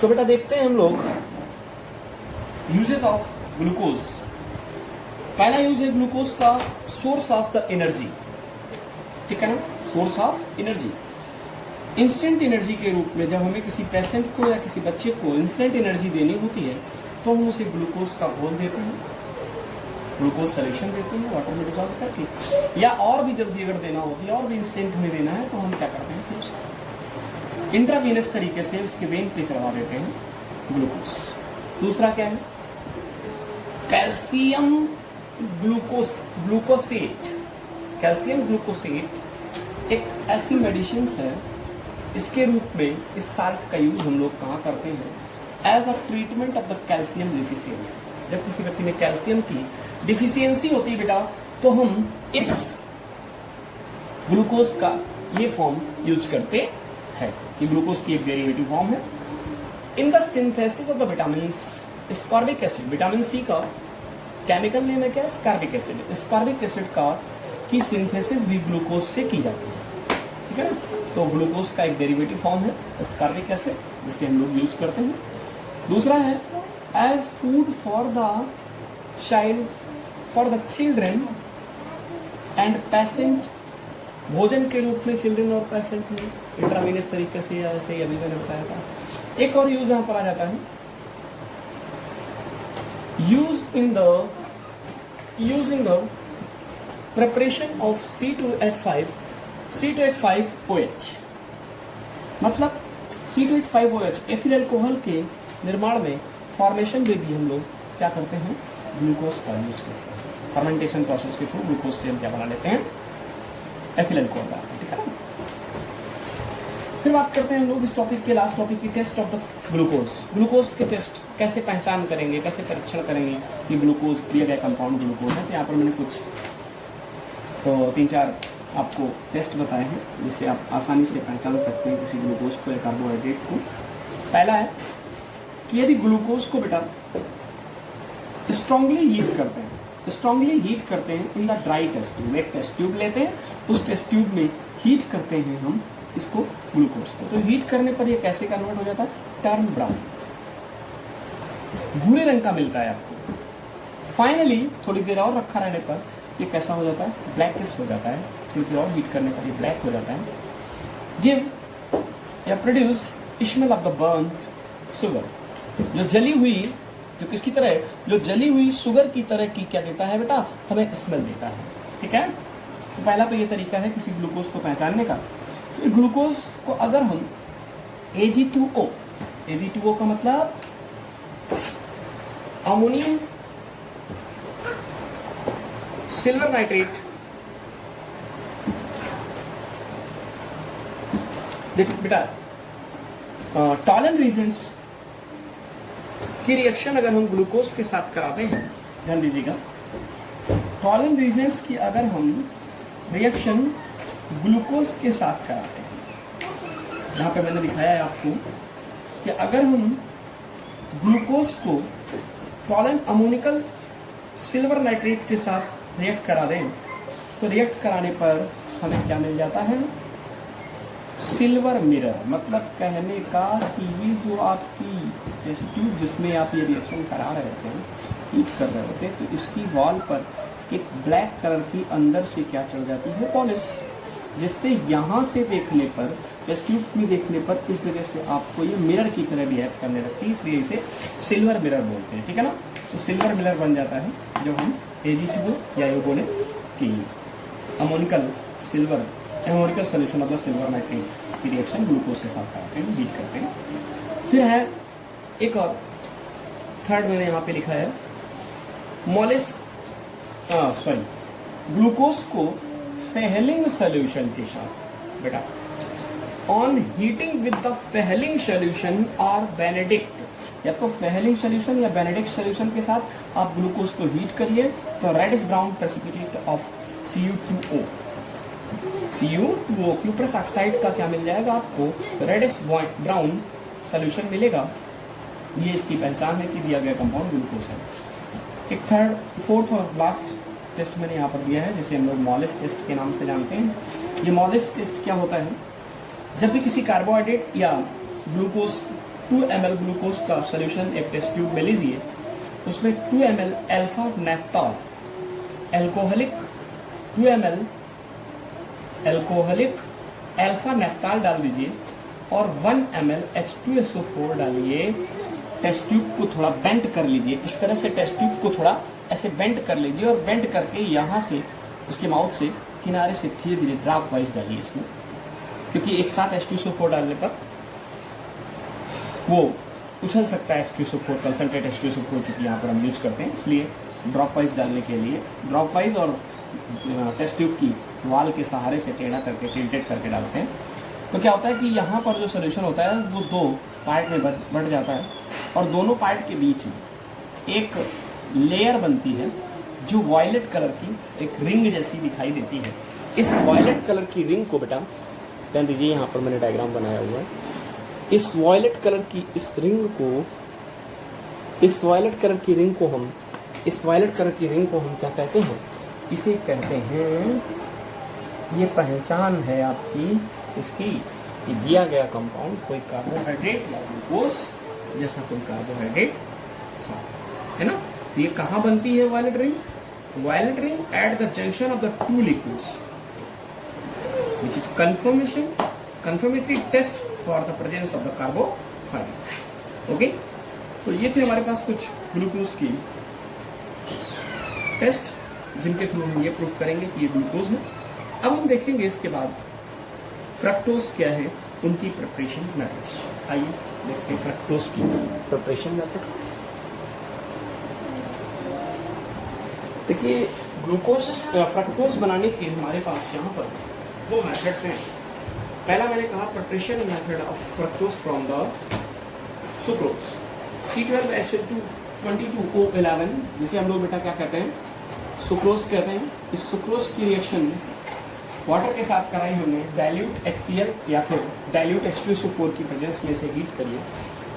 तो बेटा देखते हैं हम लोग यूजेस ऑफ ग्लूकोज। पहला यूज है ग्लूकोज का सोर्स ऑफ द एनर्जी, ठीक है ना, source of energy. Instant energy के रूप में जब हमें किसी पेशेंट को या किसी बच्चे को इंस्टेंट एनर्जी देनी होती है तो हम उसे ग्लूकोज का घोल देते हैं, ग्लूकोज सोल्यूशन देते हैं वाटर में डिसॉल्व करके, या और भी जल्दी अगर देना होती है और भी इंस्टेंट हमें देना है तो हम क्या करते हैं, फिर उसको इंट्रावीनस तरीके से उसके वेन पे चढ़वा देते हैं ग्लूकोज। दूसरा क्या है, कैल्शियम ग्लूकोसेट। कैल्शियम ग्लूकोसेट एक ऐसी मेडिसिन है, इसके रूप में इस साल्ट का यूज हम लोग कहाँ करते हैं, as a treatment of the calcium deficiency. जब किसी व्यक्ति में कैल्शियम की डिफिशियंसी होती है बेटा, तो हम इस ग्लूकोज का ये फॉर्म यूज करते हैं कि ग्लूकोज की एक डेरिवेटिव फॉर्म है। In the synthesis of the vitamin ascorbic acid, vitamin C का केमिकल नेम है क्या, स्कॉर्बिक एसिड। स्कॉर्बिक एसिड का की सिंथेसिस भी ग्लूकोज से की जाती है, ठीक है ना। तो ग्लूकोज का एक डेरिवेटिव फॉर्म है स्कॉर्बिक एसिड, जिसे हम लोग यूज करते हैं। दूसरा है as food for the child, for the children and patient, भोजन के रूप में चिल्ड्रन और पेशेंट में इंट्रावीनस तरीके से, या ऐसे ही अभी मैंने बताया था। एक और यूज यहाँ पर आ जाता है, use in the preparation of C2H5OH, मतलब C2H5OH एथिल अल्कोहल के निर्माण में, फॉर्मेशन में भी हम लोग क्या करते हैं, ग्लूकोज का यूज करते हैं। फर्मेंटेशन प्रोसेस के थ्रू ग्लूकोज से हम क्या बना लेते हैं, एथिल अल्कोहल बनाते हैं, ठीक है ना। फिर बात करते हैं हम लोग इस टॉपिक के लास्ट टॉपिक की, test of the glucose. Glucose के टेस्ट कैसे पहचान करेंगे, कैसे परीक्षण करेंगे कि ग्लूकोज दिया गया कंपाउंड ग्लूकोज है। तो यहाँ पर मैंने कुछ तो 3-4 आपको टेस्ट बताए हैं जिससे आप आसानी से पहचान सकते हैं किसी ग्लूकोज को या कार्बोहाइड्रेट को। पहला है कि यदि ग्लूकोज को बेटा स्ट्रांगली हीट करते हैं in the dry test tube, एक टेस्ट ट्यूब लेते हैं, उस टेस्ट ट्यूब में हीट करते हैं हम इसको ग्लूकोज को। तो हीट करने पर ये कैसे कन्वर्ट हो जाता है, टर्न ब्राउन, भूरे रंग का मिलता है आपको। फाइनली थोड़ी देर और रखा रहने पर ये कैसा हो जाता है, ब्लैकिश हो जाता है, क्योंकि और हीट करने पर ये ब्लैक हो जाता है। गिव या produce smell of the burn sugar, जो जली हुई, जो किसकी तरह, जो जली हुई शुगर की तरह की क्या देता है बेटा, हमें स्मेल देता है, ठीक है। तो पहला तो ये तरीका है किसी ग्लूकोज को पहचानने का। फिर ग्लूकोज को अगर हम Ag2O का मतलब अमोनियम सिल्वर नाइट्रेट, देखो बेटा टॉलन रीजन्स की रिएक्शन अगर हम ग्लूकोज के साथ कराते हैं, ध्यान दीजिएगा, टॉलन रीजन्स की अगर हम रिएक्शन ग्लूकोज के साथ कराते हैं, यहाँ पे मैंने दिखाया है आपको कि अगर हम ग्लूकोज को टॉलन अमोनिकल सिल्वर नाइट्रेट के साथ रिएक्ट करा दें, तो रिएक्ट कराने पर हमें क्या मिल जाता है, सिल्वर मिरर। मतलब कहने का कि ये जो आपकी टेस्ट ट्यूब जिसमें आप ये रिएक्शन करा रहे थे, हीट कर रहे होते, तो इसकी वॉल पर एक ब्लैक कलर की अंदर से क्या चढ़ जाती है, पॉलिश, जिससे यहाँ से देखने पर, टेस्ट ट्यूब में देखने पर इस जगह से आपको ये मिरर की तरह बिहेव करने लगती है, इसलिए इसे सिल्वर मिरर बोलते हैं, ठीक है ना। तो सिल्वर मिरर बन जाता है जब हम Ag2O या ये बोले कि अमोनिकल सोल्यूशन मतलब सिल्वर नाइट्रेट की रिएक्शन ग्लूकोज के साथ कराते हैं, हीट करते हैं। फिर है एक और, थर्ड मैंने यहाँ पे लिखा है, ग्लूकोज को फेहलिंग सोल्यूशन के साथ बेटा, on heating with the Fehling solution और बेनेडिक्ट, या तो फेहलिंग सोल्यूशन या बेनेडिक्ट सोल्यूशन के साथ आप ग्लूकोज को हीट करिए, तो reddish brown precipitate of CuO cuprous oxide का क्या मिल जाएगा आपको, रेडिश ब्राउन सोल्यूशन मिलेगा। ये इसकी पहचान है कि दिया गया कंपाउंड ग्लूकोज है। एक थर्ड, फोर्थ और लास्ट टेस्ट मैंने यहाँ पर दिया है, जिसे हम लोग मॉलिस टेस्ट के नाम से जानते हैं। ये मॉलिस टेस्ट क्या होता है, जब भी किसी कार्बोहाइड्रेट या ग्लूकोज 2 ml ग्लूकोज का सोल्यूशन एक टेस्ट ट्यूब में लीजिए, उसमें 2 ml alpha naphthol alcoholic 2 ml alcoholic alpha naphthol डाल दीजिए और 1 ml H2SO4 डालिए। टेस्ट ट्यूब को थोड़ा बेंड कर लीजिए, इस तरह से टेस्ट ट्यूब को थोड़ा ऐसे बेंड कर लीजिए और बेंड करके यहाँ से इसके माउथ से किनारे से धीरे धीरे ड्रॉप वाइज डालिए इसमें, क्योंकि एक साथ H2SO4 डालने पर वो उछल सकता है H2SO4, कंसंट्रेट H2SO4 चूंकि यहाँ पर हम यूज करते हैं, इसलिए ड्रॉप वाइज डालने के लिए ड्रॉप वाइज और टेस्ट ट्यूब की वाल के सहारे से टेढ़ा करके टिल्टेड करके डालते हैं। तो क्या होता है कि यहाँ पर जो सोल्यूशन होता है वो 2 पार्ट में बढ़ जाता है और दोनों पार्ट के बीच में एक लेयर बनती है जो वॉयलेट कलर की एक रिंग जैसी दिखाई देती है। इस वॉयलेट कलर की रिंग को बेटा ध्यान दीजिए, यहाँ पर मैंने डायग्राम बनाया हुआ है। इस वॉयलेट कलर की रिंग को हम क्या कहते हैं? इसे कहते हैं, ये पहचान है आपकी इसकी कि दिया गया कंपाउंड कोई कार्बोहाइड्रेट या ग्लूकोज जैसा कोई कार्बोहाइड्रेट है ना। ये कहाँ बनती है violet ring? Violet ring at the junction of the 2 liquids, which is confirmatory test for the presence of the carbohydrate. Okay? तो ये थे हमारे पास कुछ ग्लूकोज की टेस्ट जिनके थ्रू हम ये प्रूफ करेंगे कि ये ग्लूकोज है। अब हम देखेंगे इसके बाद फ्रक्टोज क्या है, उनकी प्रिपरेशन मेथड्स। आइए देखते हैं फ्रक्टोज की प्रिपरेशन मेथड। देखिए ग्लूकोज फ्रक्टोज बनाने के हमारे पास यहाँ पर 2 मेथड्स हैं। पहला मैंने कहा preparation method of fructose from the sucrose, C12H22O11, जिसे हम लोग बेटा क्या कहते हैं? सुक्रोज कहते हैं। इस सुक्रोज की रिएक्शन वाटर के साथ कराई हमने, डाइल्यूट HCl या फिर डाइल्यूट H2SO4 की प्रेजेंस में से हीट करिए,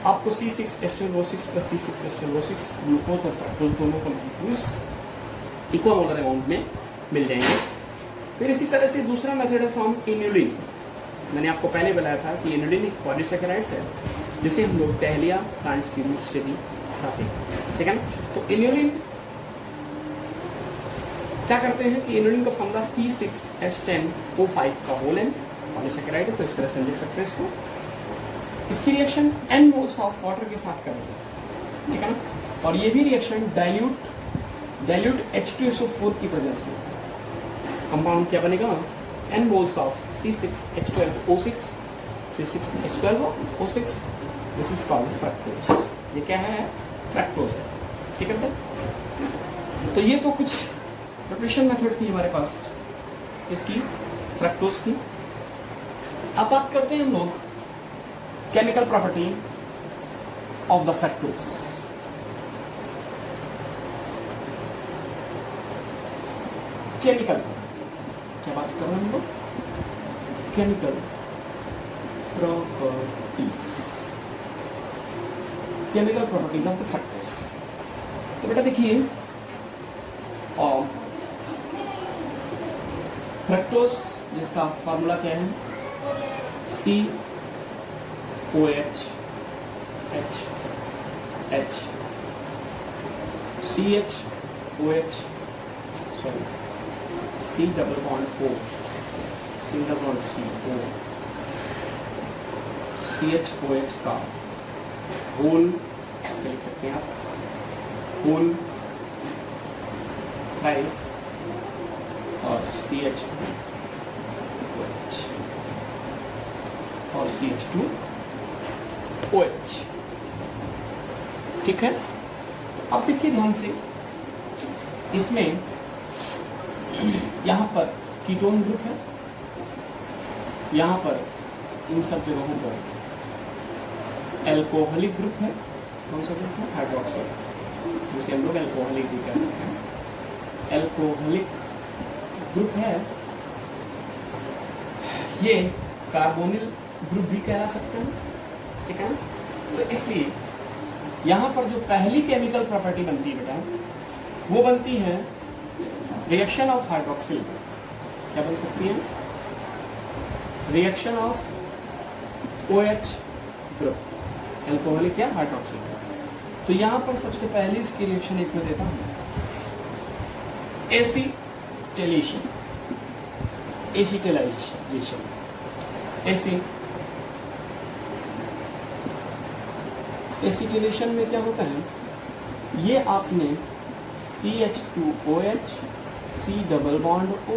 आपको C6H12O6 प्लस C6H12O6 ग्लूकोज और फ्रक्टोज दोनों को इक्वल अमाउंट में मिल जाएंगे। फिर इसी तरह से दूसरा मेथड है फ्रॉम इन्यूलिन। मैंने आपको पहले बताया था कि इन्यूलिन एक पॉलीसेकेराइड्स है जिसे हम लोग टहलिया प्लांट्स की रूट्स से भी खाते हैं, ठीक है ना। तो इन्यूलिन क्या करते हैं कि इन्यूलिन का फॉर्मूला C6H10O5 का होल एन पॉलीसेकेराइड है, तो इस तरह से लिख सकते हैं इसको। इसकी reaction N moles of water के साथ करेंगे, ठीक है ना। और ये भी रिएक्शन डाइल्यूट H2SO4 की प्रेजेंस में कंपाउंड क्या बनेगा? N moles of C6H12O6, C6H12O6, this is called fructose. ये क्या है? फ्रक्टोज है, ठीक है बेटा। तो ये तो कुछ प्रिपरेशन मेथड थी हमारे पास इसकी फ्रक्टोज की। अब बात करते हैं हम लोग chemical property of the fructose. Chemical क्या बात कर रहे हैं हम लोग? Chemical properties of the fructose. तो बेटा देखिए फ्रक्टोज जिसका फॉर्मूला क्या है? COH CHOH C double bond O, single bond CO, CHOH का होल ऐसे लिख सकते हैं आप, होल थ्राइस और CH2OH और CH2OH, ठीक है। तो अब देखिए ध्यान से, इसमें यहाँ पर कीटोन ग्रुप है, यहाँ पर इन सब जगहों पर एल्कोहलिक ग्रुप है। कौन सा ग्रुप है? हाइड्रोक्साइड, जिसे हम लोग एल्कोहलिक भी कह सकते हैं। एल्कोहलिक ग्रुप है, ये कार्बोनिल ग्रुप भी कहला सकते हैं, ठीक है ना। तो इसलिए यहाँ पर जो पहली केमिकल प्रॉपर्टी बनती है बेटा, वो बनती है रिएक्शन ऑफ हाइड्रोक्सिल। क्या बन सकती है? Reaction of OH group alcoholic या हाइड्रोक्सिल। तो यहाँ पर सबसे पहले इसकी रिएक्शन एक में देता हूँ, एसिटिलेशन, एसिटिलाइजेशन, एसिटिलेशन में क्या होता है, ये आपने CH2OH, C double bond O,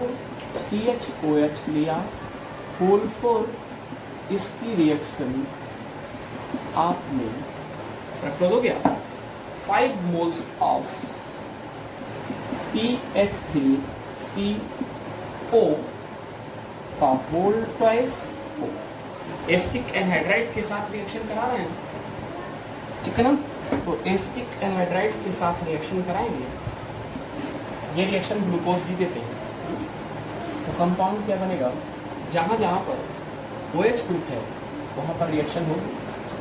CHOH लिया, होल 4, इसकी रिएक्शन आपने फ्रक्टोज हो गया, 5 मोल्स ऑफ CH3CO का whole twice O, acetic anhydride के साथ रिएक्शन करा रहे हैं, ठीक है ना। तो एस्टिक एनहाइड्राइड के साथ रिएक्शन कराएंगे, ये रिएक्शन ग्लूकोज भी देते हैं। तो कंपाउंड क्या बनेगा, जहाँ जहाँ पर OH ग्रुप है वहाँ पर रिएक्शन होगी,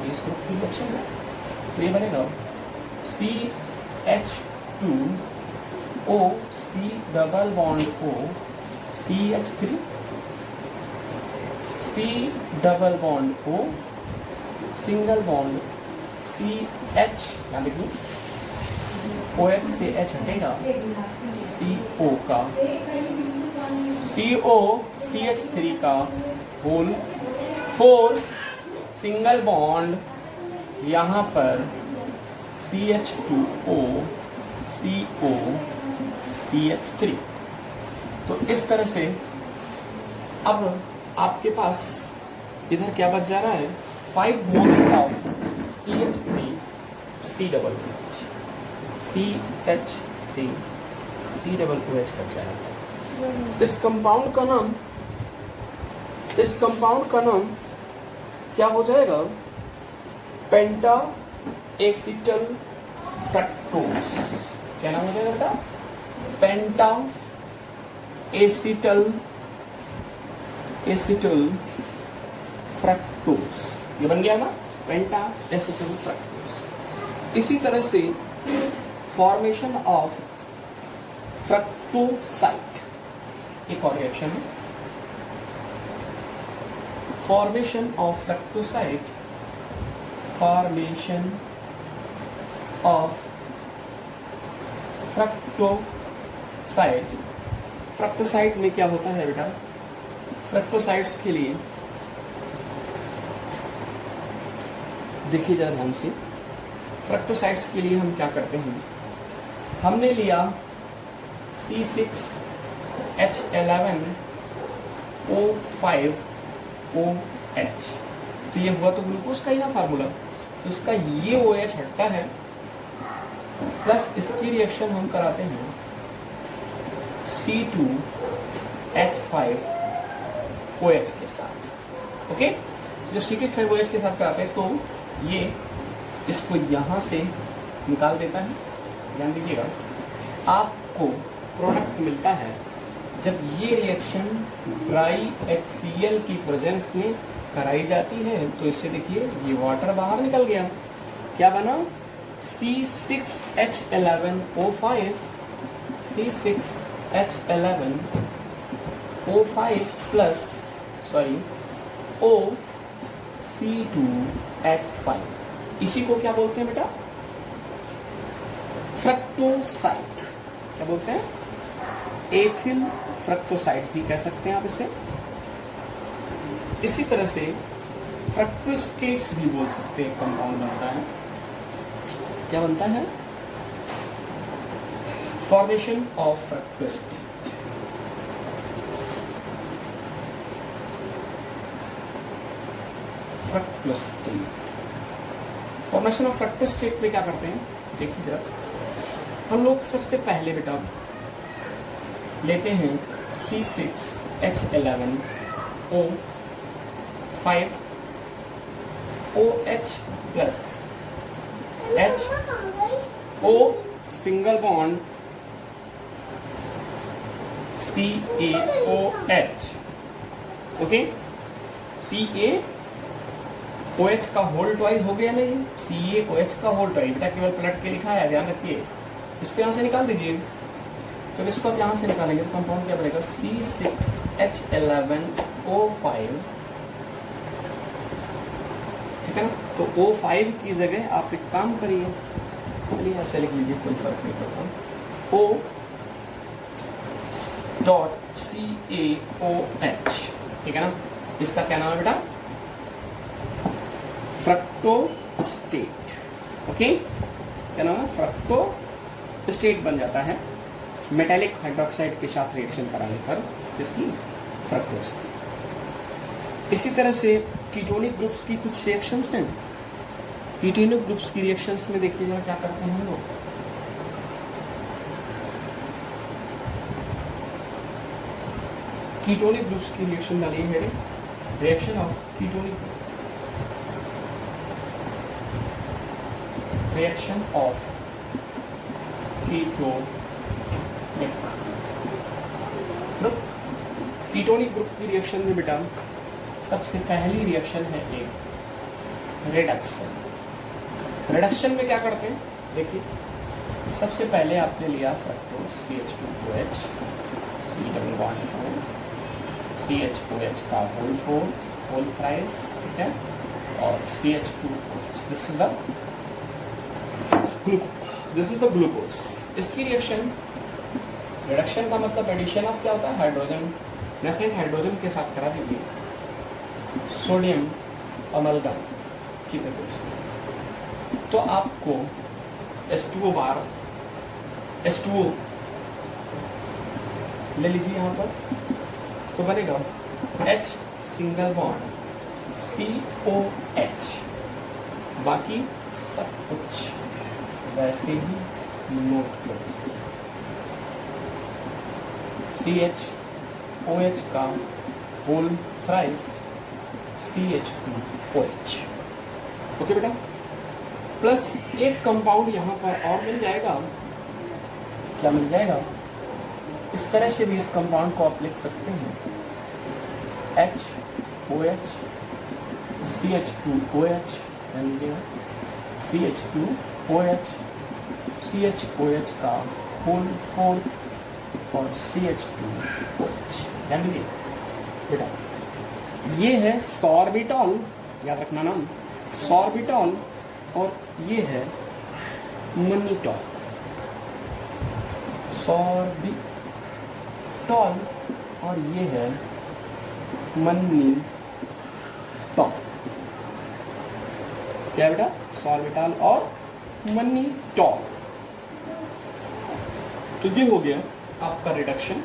इस ग्रुप की रिएक्शन है, तो ये बनेगा CH2O, C double bond O, CH3, C double bond O, single bond CH, यहाँ देखिए OH से H हटेगा, CO का, CO CH3 का होल 4, सिंगल बॉन्ड यहाँ पर CH2O, CO, CH3। तो इस तरह से अब आपके पास इधर क्या बच जा रहा है, 5 moles of CH3 C double OH, CH3 C double OH बच जा रहा है। इस कंपाउंड का नाम क्या हो जाएगा, पेंटा एसिटल फ्रक्टोज। क्या नाम हो जाएगा बेटा, पेंटा एसिटल फ्रक्टोज, ये बन गया ना, पेंटा एसिटल फ्रक्टोज। इसी तरह से फॉर्मेशन ऑफ फ्रक्टोसाइट एक और रिएक्शन है, फॉर्मेशन ऑफ फ्रक्टोसाइट, फॉर्मेशन ऑफ फ्रक्टोसाइट। फ्रक्टोसाइट में क्या होता है बेटा, फ्रक्टोसाइट्स के लिए देखिए जरा ध्यान से, फ्रक्टोसाइट्स के लिए हम क्या करते हैं, हमने लिया C6H11O5OH, तो ये हुआ तो ग्लूकोज का ही ना फार्मूला, तो इसका ये OH हटता है, प्लस इसकी रिएक्शन हम कराते हैं C2H5OH के साथ। ओके, जब C2H5OH के साथ कराते हैं तो ये इसको यहाँ से निकाल देता है। ध्यान दीजिएगा, आपको प्रोडक्ट मिलता है जब ये रिएक्शन ड्राई HCl की प्रेजेंस में कराई जाती है, तो इससे देखिए ये वाटर बाहर निकल गया, क्या बना, C6H11O5, C6H11O5 प्लस OC2H5, इसी को क्या बोलते हैं बेटा, फ्रक्टोसाइट। क्या बोलते हैं, एथिल फ्रक्टोसाइट भी कह सकते हैं आप इसे। इसी तरह से फ्रक्टोस्टेट्स भी बोल सकते हैं, कंपाउंड बनता है, क्या बनता है, फॉर्मेशन ऑफ फ्रक्टोस्टेट। फॉर्मेशन ऑफ फ्रक्टोस्टेट में क्या करते हैं, देखिए जरा, हम लोग सबसे पहले बेटा लेते हैं C6H11O5OH plus HO single bond CaOH। Okay, CaOH का होल ट्वाइस हो गया नहीं, CaOH का होल ट्वाइस, बेटा केवल पलट के लिखा है, ध्यान रखिए, इसको यहाँ से निकाल दीजिए। तो इसको आप यहाँ से निकालेंगे तो कंपाउंड क्या बनेगा, C6H11O5 ठीक है ना। तो O5 की जगह आप एक काम करिए, चलिए ऐसे लिख लीजिए, कोई फर्क नहीं पड़ता। O डॉट CaOH, ठीक है ना। इसका क्या नाम है बेटा? फ्रक्टोस्टेट। ओके, क्या नाम है? फ्रक्टोस्टेट बन जाता है मेटालिक हाइड्रोक्साइड के साथ रिएक्शन कराने पर, इसकी फ्रक्टोस्टेट। इसी तरह से कीटोनिक ग्रुप्स की कुछ रिएक्शंस हैं। कीटोनिक ग्रुप्स की रिएक्शंस में देखिए जरा क्या करते हैं हम लोग। कीटोनिक ग्रुप्स की रिएक्शन डालिए है, reaction of ketonic, reaction of ketonic group. Ketonic group की रिएक्शन में बेटा सबसे पहली रिएक्शन है एक रिडक्शन। रिडक्शन में क्या करते हैं देखिए, सबसे पहले आपने लिया fructose CH2OH, C double bond CHOH का होल थ्राइस, ठीक है, और CH2OH, this is the glucose. इसकी रिएक्शन, रिडक्शन का मतलब एडिशन ऑफ क्या होता है? हाइड्रोजन, नेसेंट हाइड्रोजन के साथ करा दीजिए सोडियम अमलगम की वजह से, तो आपको H2O बार, H2O ले लीजिए यहाँ पर, तो बनेगा H सिंगल बॉन्ड COH, बाकी सब कुछ वैसे ही नोट कर दीजिए। CHOH का होल थ्राइस CH2OH, ओके बेटा। प्लस एक कंपाउंड यहाँ पर और मिल जाएगा, क्या मिल जाएगा? इस तरह से भी इस कंपाउंड को आप लिख सकते हैं, HOH CH2OH, CH2OH CHOH का होल फोर्थ और CH2OH, ध्यान दीजिए बेटा। ये है सॉर्बिटॉल, याद रखना नाम, सॉर्बिटॉल, और ये है मनीटॉल। सॉर्बिटॉल और ये है मनीटॉल, क्या बेटा? सॉर्बिटॉल और मनीटॉल। तो ये हो गया आपका रिडक्शन।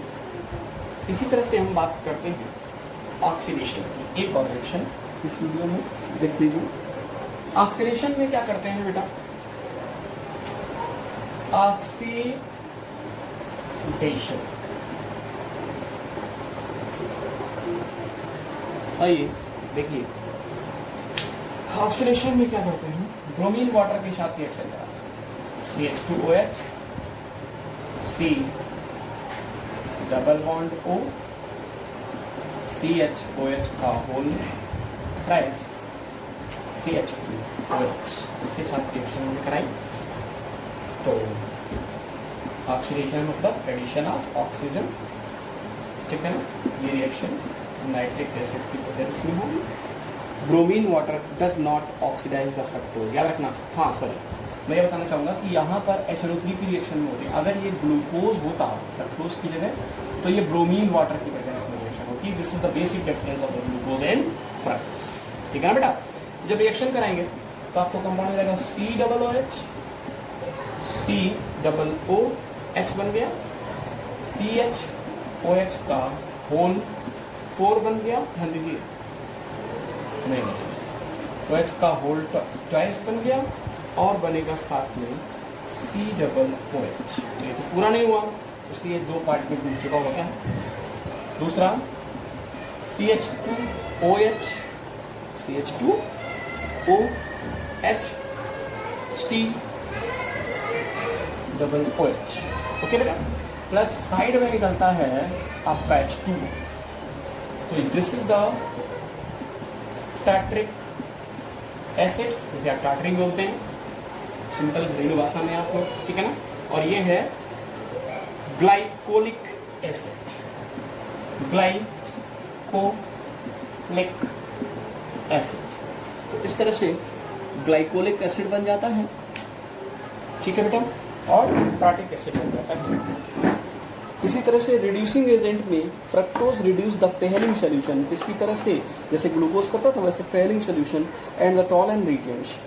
इसी तरह से हम बात करते हैं ऑक्सीडेशन की, एक और रिएक्शन इस वीडियो में देख लीजिए। ऑक्सीडेशन में क्या करते हैं बेटा? ऑक्सीडेशन, आइए देखिए, ऑक्सीडेशन में क्या करते हैं? ब्रोमीन वाटर के साथ रिएक्शन करा, CH2OH C double bond O CHOH का होल थ्राइस CH2OH, इसके साथ रिएक्शन हमने कराई। तो ऑक्सीडेशन मतलब एडिशन ऑफ ऑक्सीजन, ठीक है ना। ये रिएक्शन नाइट्रिक एसिड की प्रेजेंस में होगी। Bromine water does not oxidise the fructose, याद रखना। हाँ सॉरी, मैं ये बताना चाहूँगा कि यहाँ पर HNO3 की रिएक्शन में होती है। अगर ये ग्लूकोज होता फ्रक्टोज की जगह, तो ये ब्रोमीन वाटर की प्रेजेंस में रिएक्शन होती। This is the basic difference of the glucose and fructose, ठीक है ना बेटा। जब रिएक्शन कराएंगे तो आपको कंपाउंड मिलेगा COOH, COOH बन गया, CHOH का होल 4 बन गया, ध्यान दीजिए, नहीं OH का होल ट्वाइस बन गया, और बनेगा साथ में COOH। तो ये तो पूरा नहीं हुआ, इसलिए 2 पार्ट में टूट चुका होगा। क्या दूसरा? CH2OH COOH, ओके बेटा। प्लस साइड में निकलता है आपका H2, तो this is the tartaric acid, जिसे आप टार्ट्रिक बोलते हैं सिंपल घरेलू भाषा में आप लोग, ठीक है ना। और ये है ग्लाइकोलिक एसिड, ग्लाइकोलिक एसिड, इस तरह से ग्लाइकोलिक एसिड बन जाता है, ठीक है बेटा, और टार्टिक एसिड बन जाता है। इसी तरह से रिड्यूसिंग एजेंट में fructose reduce the Fehling solution, इसकी तरह से जैसे ग्लूकोज करता था वैसे Fehling solution and the Tollens regions